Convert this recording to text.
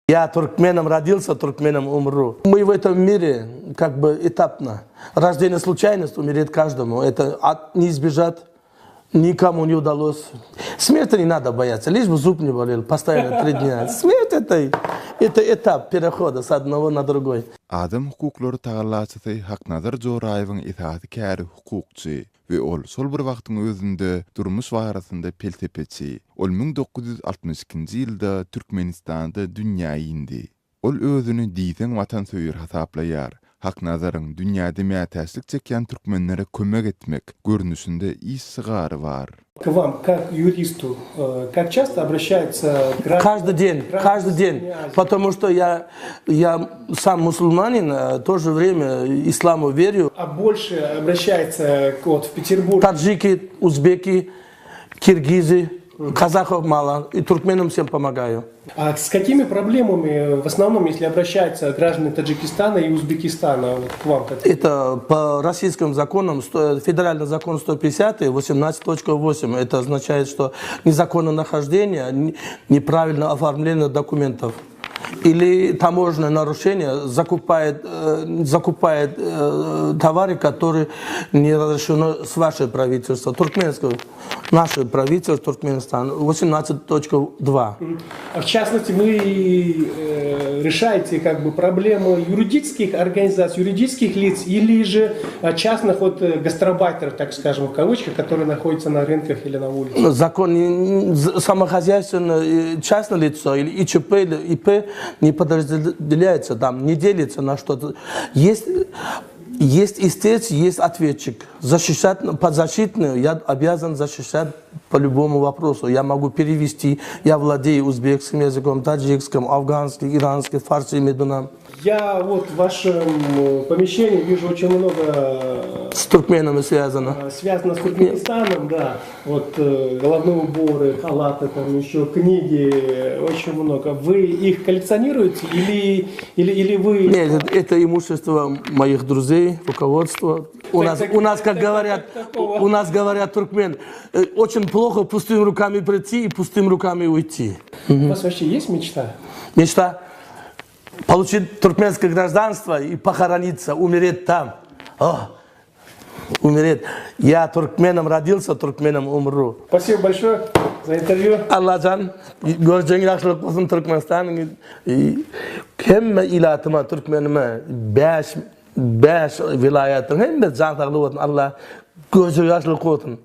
Я туркменом родился, туркменом умру. Мы в этом мире как бы этапно. Рождение случайность, умереть каждому. Это не избежать, никому не удалось. Смерти не надо бояться, лишь бы зуб не болел постоянно 3 дня. Смерть это этап перехода с одного на другой. Adam hukukları tağallaçyty Haknazar Joraýewiň itaati käri hukukçy we ol sol bir wagtyň özünde durmuş barasynda peltepeçi. Ol 1962-nji ýylda Türkmenistanda dünýäge indi. Ol özüni diýsen watansöýür hasaplaýar. Haknazaryň dünýäde mätäçlik çekýän türkmenlere kömek etmek görnüşinde ýysigary bar. К вам, как юристу, как часто обращаются граждане? Каждый день, потому что я сам мусульманин, в то же время исламу верю. А больше обращается вот в Петербург? Таджики, узбеки, киргизы, казахов мало, и туркменам всем помогаю. А с какими проблемами, в основном, если обращаются граждане Таджикистана и Узбекистана вот, к вам? Это по российским законам, федеральный закон 150, 18.8. Это означает, что незаконное нахождение, неправильное оформление документов. Или таможенное нарушение закупает товары, которые не разрешены с вашей правительства, туркменского, наше правительство Туркменистана, 18.2. В частности, вы решаете как бы проблему юридических организаций, юридических лиц или же частных вот гастарбайтеров, так скажем, в кавычках, которые находятся на рынках или на улице? Закон самохозяйственное частное лицо или ИЧП или ИП не подразделяется, там не делится на что-то. Есть истец, есть ответчик. Защищать подзащитную я обязан защищать по любому вопросу. Я могу перевести, я владею узбекским языком, таджикским, афганским, иранским, фарси, медуном. Я вот в вашем помещении вижу очень много с туркменами связано. Связано с Туркменистаном, да. Вот головные уборы, халаты, там еще книги, очень много. Вы их коллекционируете или вы? Нет, это имущество моих друзей, руководства. У нас, как говорят туркмен, очень плохо пустыми руками прийти и пустыми руками уйти. У вас вообще есть мечта? Мечта? Получить туркменское гражданство и похорониться, умереть там. Умереть. Я туркменом родился, туркменом умру. Спасибо большое за интервью. Allah'can göreceğin yaşlılık olsun Türkmenistan'ın hem ilatıma Türkmenime 5 vilayetın hem de can sağlığı olsun Allah gözü yaşlılık olsun.